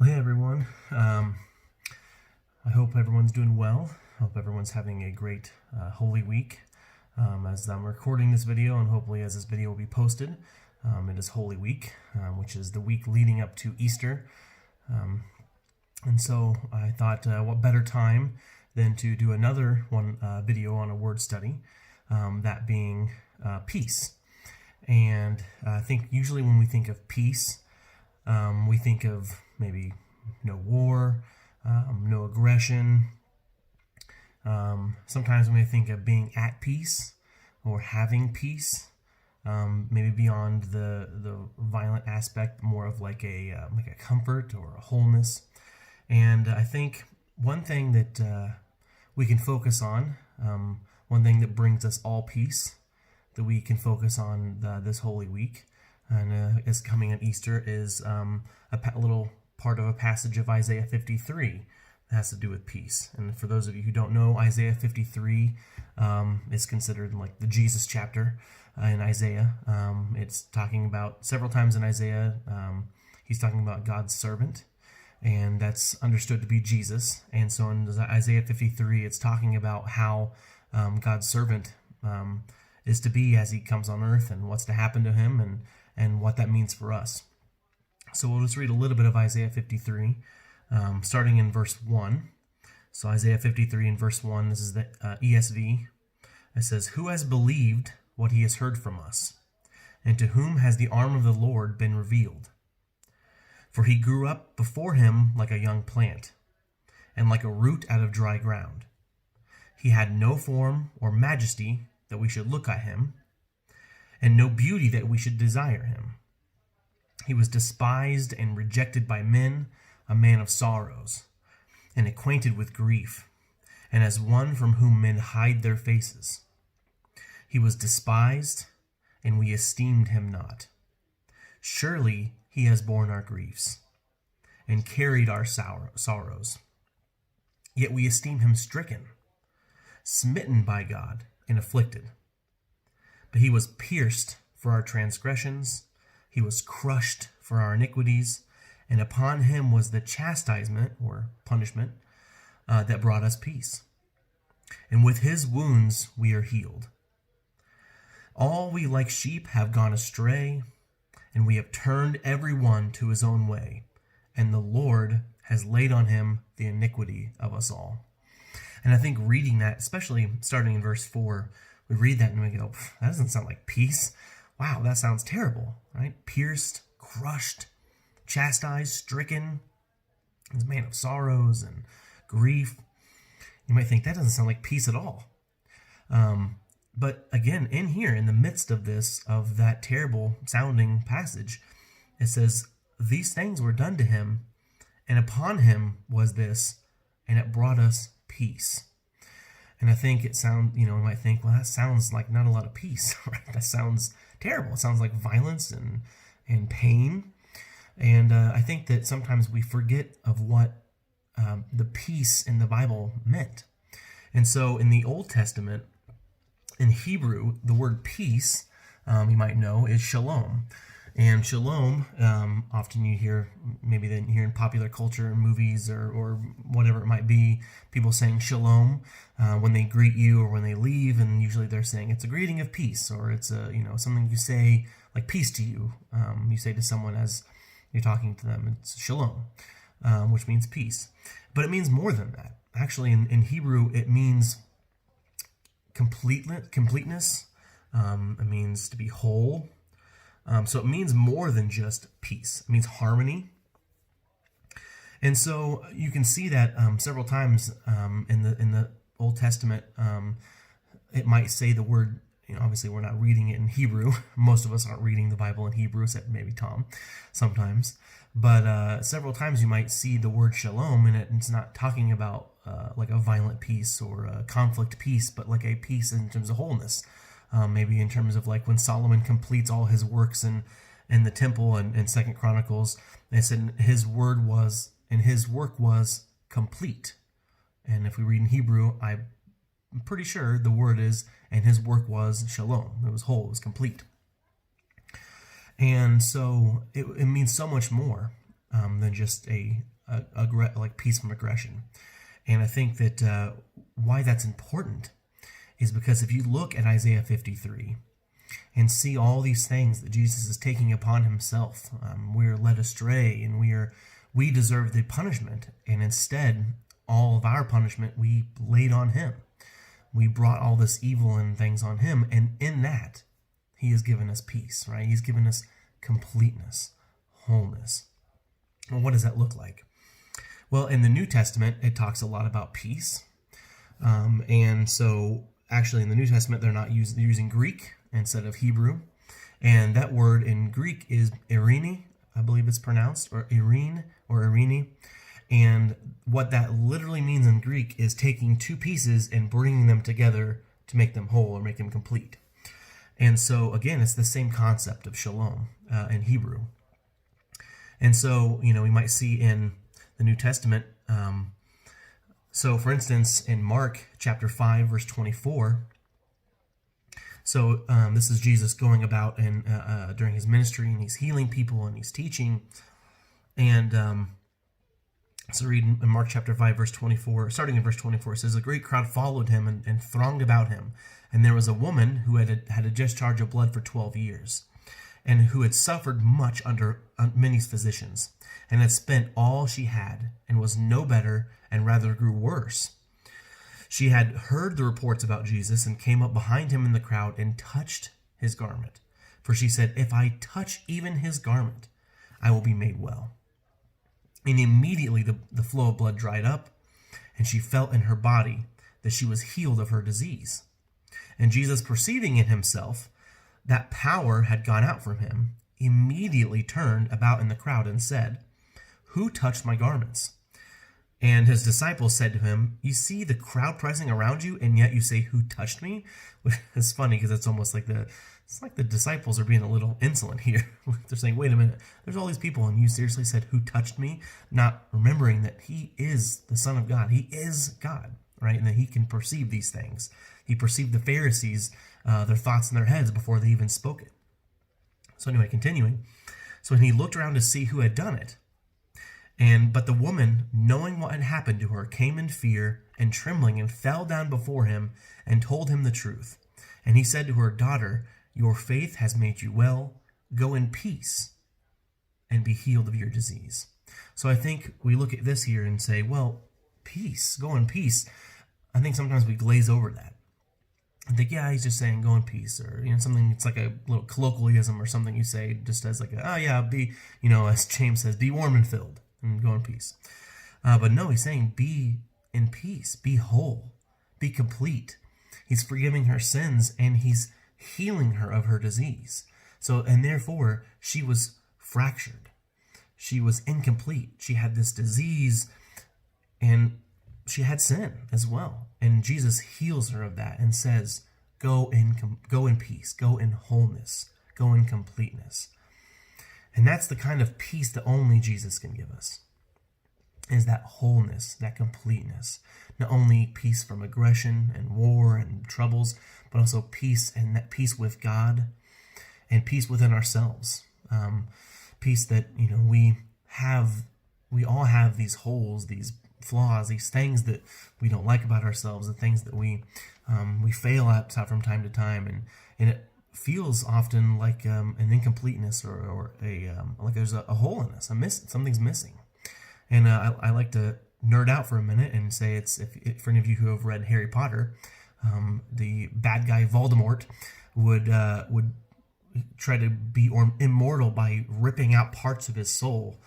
Well, hey everyone. I hope everyone's doing well. I hope everyone's having a great Holy Week. As I'm recording this video, and hopefully as this video will be posted, it is Holy Week, which is the week leading up to Easter. And so I thought, what better time than to do another video on a word study, that being peace. And I think usually when we think of peace, we think of maybe no war, no aggression. Sometimes we may think of being at peace or having peace, maybe beyond the violent aspect, more of like a comfort or a wholeness. And I think one thing that we can focus on, one thing that brings us all peace, that we can focus on this Holy Week, and is coming at Easter, is a little part of a passage of Isaiah 53 that has to do with peace. And for those of you who don't know, Isaiah 53 is considered like the Jesus chapter in Isaiah. It's talking about several times in Isaiah, he's talking about God's servant, and that's understood to be Jesus. And so in Isaiah 53, it's talking about how God's servant is to be as he comes on earth, and what's to happen to him, and what that means for us. So we'll just read a little bit of Isaiah 53, starting in verse 1. So Isaiah 53 in verse 1, this is the ESV. It says, "Who has believed what he has heard from us? And to whom has the arm of the Lord been revealed? For he grew up before him like a young plant, and like a root out of dry ground. He had no form or majesty that we should look at him, and no beauty that we should desire him. He was despised and rejected by men, a man of sorrows, and acquainted with grief, and as one from whom men hide their faces. He was despised, and we esteemed him not. Surely he has borne our griefs, and carried our sorrows. Yet we esteem him stricken, smitten by God, and afflicted. But he was pierced for our transgressions, he was crushed for our iniquities, and upon him was the chastisement, or punishment, that brought us peace. And with his wounds we are healed. All we like sheep have gone astray, and we have turned every one to his own way, and the Lord has laid on him the iniquity of us all." And I think reading that, especially starting in verse 4, we read that and we go, that doesn't sound like peace. Wow, that sounds terrible, right? Pierced, crushed, chastised, stricken, as a man of sorrows and grief. You might think that doesn't sound like peace at all. But again, in here, in the midst of this, of that terrible sounding passage, it says, "These things were done to him, and upon him was this, and it brought us peace." And I think we might think, well, that sounds like not a lot of peace, right? That sounds terrible. It sounds like violence and pain. And I think that sometimes we forget of what the peace in the Bible meant. And so in the Old Testament, in Hebrew, the word peace, you might know, is shalom. And shalom, often you hear, maybe then hear in popular culture, movies, or whatever it might be, people saying shalom when they greet you or when they leave, and usually they're saying it's a greeting of peace, or it's something you say like peace to you. You say to someone as you're talking to them, it's shalom, which means peace. But it means more than that. Actually, in Hebrew, it means completeness. It means to be whole. So it means more than just peace. It means harmony. And so you can see that several times in the Old Testament. It might say the word, obviously we're not reading it in Hebrew. Most of us aren't reading the Bible in Hebrew, except maybe Tom sometimes. But several times you might see the word shalom, and it's not talking about like a violent peace or a conflict peace, but like a peace in terms of wholeness. Maybe in terms of like when Solomon completes all his works in the temple in 2 Chronicles, they said his work was complete. And if we read in Hebrew, I'm pretty sure the word is, and his work was shalom. It was whole, it was complete. And so it means so much more. than just like peace from aggression. And I think that why that's important is because if you look at Isaiah 53 and see all these things that Jesus is taking upon himself, we're led astray and we deserve the punishment, and instead all of our punishment we laid on him. We brought all this evil and things on him, and in that he has given us peace, right? He's given us completeness, wholeness. Well, what does that look like? Well, in the New Testament, it talks a lot about peace. And so actually in the New Testament, they're using Greek instead of Hebrew. And that word in Greek is irene, I believe it's pronounced, or irene, or irene. And what that literally means in Greek is taking two pieces and bringing them together to make them whole or make them complete. And so, again, it's the same concept of shalom in Hebrew. And so, we might see in the New Testament, so for instance, in Mark chapter 5, verse 24, so this is Jesus going about and during his ministry, and he's healing people and he's teaching. And so read in Mark chapter 5, verse 24, starting in verse 24, it says, a great crowd followed him and thronged about him. And there was a woman who had a discharge of blood for 12 years, and who had suffered much under many physicians, and had spent all she had, and was no better, and rather grew worse. She had heard the reports about Jesus, and came up behind him in the crowd, and touched his garment. For she said, if I touch even his garment, I will be made well. And immediately the flow of blood dried up, and she felt in her body that she was healed of her disease. And Jesus, perceiving in himself that power had gone out from him, immediately turned about in the crowd and said, who touched my garments? And his disciples said to him, you see the crowd pressing around you, and yet you say, who touched me? Which is funny because it's almost like the disciples are being a little insolent here. They're saying, wait a minute, there's all these people, and you seriously said, who touched me? Not remembering that he is the Son of God. He is God, right? And that he can perceive these things. He perceived the Pharisees, their thoughts in their heads before they even spoke it. So anyway, continuing. So when he looked around to see who had done it, but the woman, knowing what had happened to her, came in fear and trembling and fell down before him and told him the truth. And he said to her, daughter, your faith has made you well. Go in peace and be healed of your disease. So I think we look at this here and say, well, peace, go in peace. I think sometimes we glaze over that. I think, yeah, he's just saying go in peace, or something. It's like a little colloquialism or something you say just as like, be, as James says, be warm and filled and go in peace. But no, he's saying be in peace, be whole, be complete. He's forgiving her sins and he's healing her of her disease. So, and therefore she was fractured. She was incomplete. She had this disease and she had sin as well. And Jesus heals her of that and says, go in peace, go in wholeness, go in completeness. And that's the kind of peace that only Jesus can give us, is that wholeness, that completeness. Not only peace from aggression and war and troubles, but also peace, and that peace with God and peace within ourselves. Peace that, we all have these holes, these flaws, these things that we don't like about ourselves, the things that we fail at from time to time, and it feels often like an incompleteness or like there's a hole in us, something's missing. And I like to nerd out for a minute and say if for any of you who have read Harry Potter, the bad guy Voldemort would try to be immortal by ripping out parts of his soul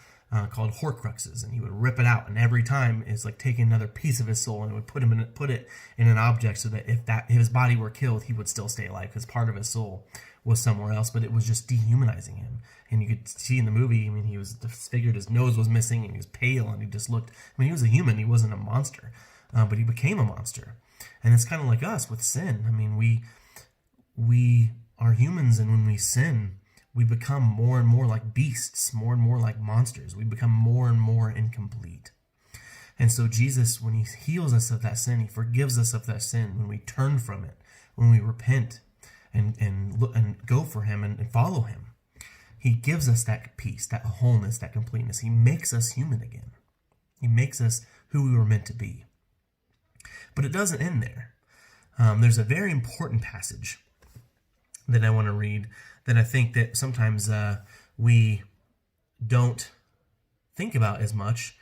called Horcruxes, and he would rip it out, and every time is like taking another piece of his soul and it would put it in an object, so that if his body were killed, he would still stay alive because part of his soul was somewhere else, but it was just dehumanizing him. And you could see in the movie, he was disfigured, his nose was missing, and he was pale, and he just looked, he was a human, he wasn't a monster, but he became a monster. And it's kind of like us with sin. We are humans, and when we sin, we become more and more like beasts, more and more like monsters. We become more and more incomplete. And so Jesus, when he heals us of that sin, he forgives us of that sin when we turn from it, when we repent and go for him and follow him. He gives us that peace, that wholeness, that completeness. He makes us human again. He makes us who we were meant to be. But it doesn't end there. There's a very important passage that I want to read that I think that sometimes we don't think about as much,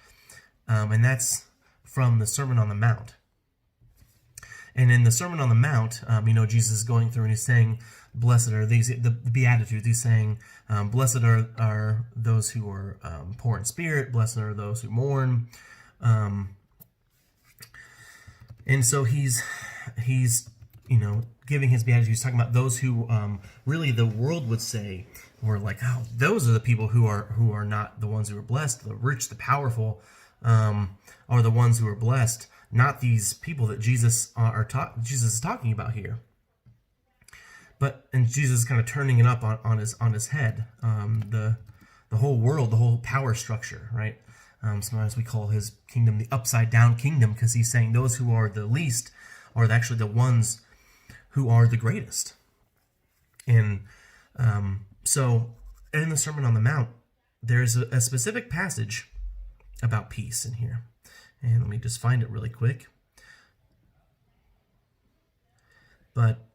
and that's from the Sermon on the Mount. And in the Sermon on the Mount, Jesus is going through and he's saying, blessed are these, the Beatitudes, he's saying, blessed are those who are poor in spirit, blessed are those who mourn. And so he's giving his Beatitudes, he's talking about those who really the world would say were like, oh, those are the people who are not the ones who are blessed. The rich, the powerful are the ones who are blessed, not these people that Jesus is talking about here. And Jesus is kind of turning it up on his head, the whole world, the whole power structure, right? Sometimes we call his kingdom the upside down kingdom, because he's saying those who are the least are actually the ones who are the greatest. And so in the Sermon on the Mount, there's a specific passage about peace in here. And let me just find it really quick. But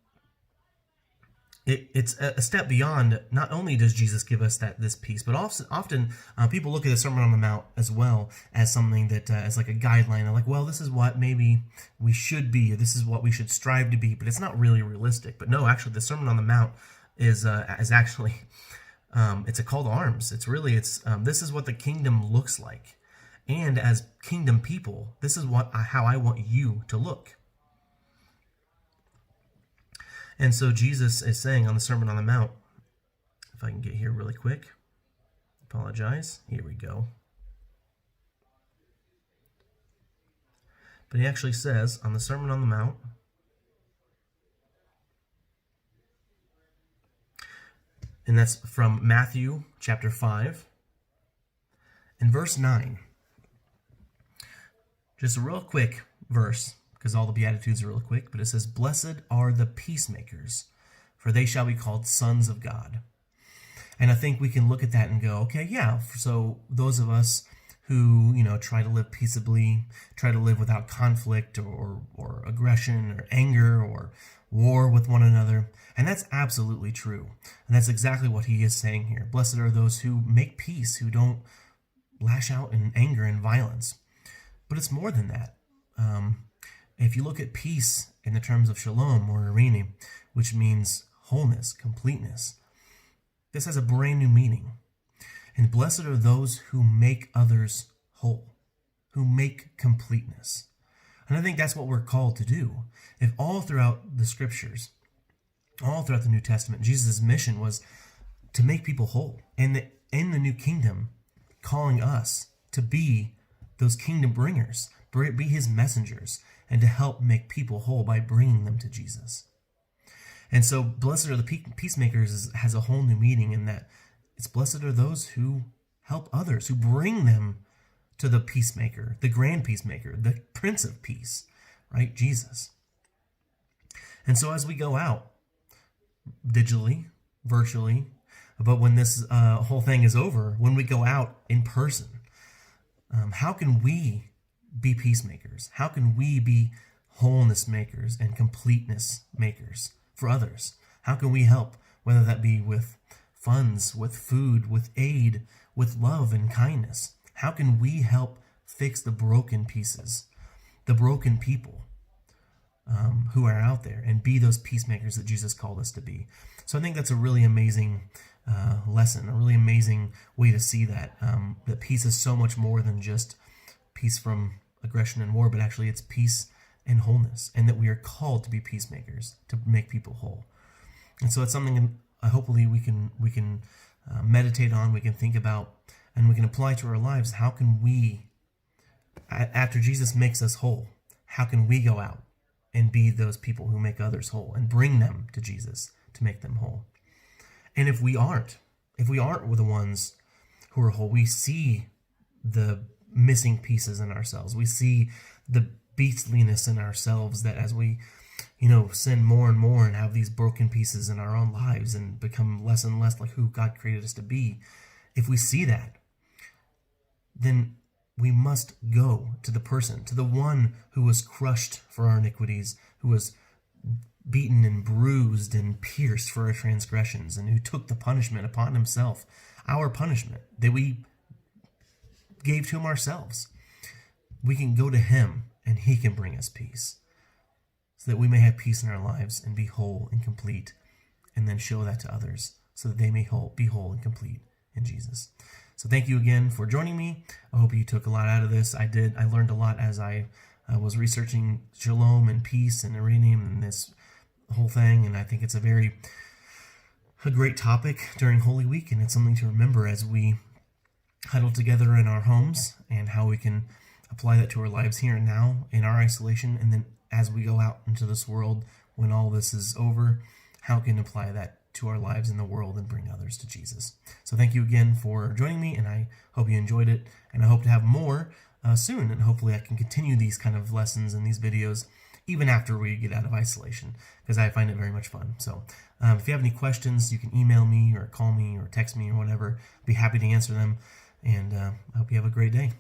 it's a step beyond. Not only does Jesus give us this peace, but often people look at the Sermon on the Mount as well as something that is like a guideline. They're like, well, this is what maybe we should be, or this is what we should strive to be, but it's not really realistic. But no, actually, the Sermon on the Mount is actually it's a call to arms. It's this is what the kingdom looks like, and as kingdom people, this is how I want you to look. And so Jesus is saying on the Sermon on the Mount, if I can get here really quick, apologize, here we go. But he actually says on the Sermon on the Mount, and that's from Matthew chapter 5, and verse 9. Just a real quick verse, because all the Beatitudes are real quick, but it says, blessed are the peacemakers, for they shall be called sons of God. And I think we can look at that and go, okay, yeah, so those of us who, try to live peaceably, try to live without conflict or aggression or anger or war with one another, and that's absolutely true. And that's exactly what he is saying here. Blessed are those who make peace, who don't lash out in anger and violence. But it's more than that. If you look at peace in the terms of shalom or irene, which means wholeness, completeness, this has a brand new meaning. And blessed are those who make others whole, who make completeness. And I think that's what we're called to do. If all throughout the scriptures, all throughout the New Testament, Jesus' mission was to make people whole. And in the new kingdom, calling us to be those kingdom bringers, be his messengers, and to help make people whole by bringing them to Jesus. And so blessed are the peacemakers has a whole new meaning in that it's blessed are those who help others, who bring them to the peacemaker, the grand peacemaker, the Prince of Peace, right? Jesus. And so as we go out digitally, virtually, but when this whole thing is over, when we go out in person, how can we be peacemakers? How can we be wholeness makers and completeness makers for others? How can we help, whether that be with funds, with food, with aid, with love and kindness? How can we help fix the broken pieces, the broken people who are out there, and be those peacemakers that Jesus called us to be? So I think that's a really amazing lesson, a really amazing way to see that peace is so much more than just peace from aggression and war, but actually it's peace and wholeness, and that we are called to be peacemakers, to make people whole. And so it's something hopefully we can meditate on, we can think about, and we can apply to our lives. How can we, after Jesus makes us whole, how can we go out and be those people who make others whole and bring them to Jesus to make them whole? And if we aren't the ones who are whole, we see the missing pieces in ourselves. We see the beastliness in ourselves, that as we, sin more and more and have these broken pieces in our own lives and become less and less like who God created us to be, if we see that, then we must go to the person, to the one who was crushed for our iniquities, who was beaten and bruised and pierced for our transgressions, and who took the punishment upon himself, our punishment that we gave to him ourselves. We can go to him and he can bring us peace, so that we may have peace in our lives and be whole and complete, and then show that to others so that they may be whole and complete in Jesus. So thank you again for joining me. I hope you took a lot out of this. I did. I learned a lot as I was researching shalom and peace and iridium and this whole thing, and I think it's a great topic during Holy Week, and it's something to remember as we huddle together in our homes, and how we can apply that to our lives here and now in our isolation, and then as we go out into this world when all this is over, how we can apply that to our lives in the world and bring others to Jesus. So thank you again for joining me, and I hope you enjoyed it, and I hope to have more soon, and hopefully I can continue these kind of lessons and these videos even after we get out of isolation, because I find it very much fun. So if you have any questions, you can email me or call me or text me or whatever. I'd be happy to answer them, and I hope you have a great day.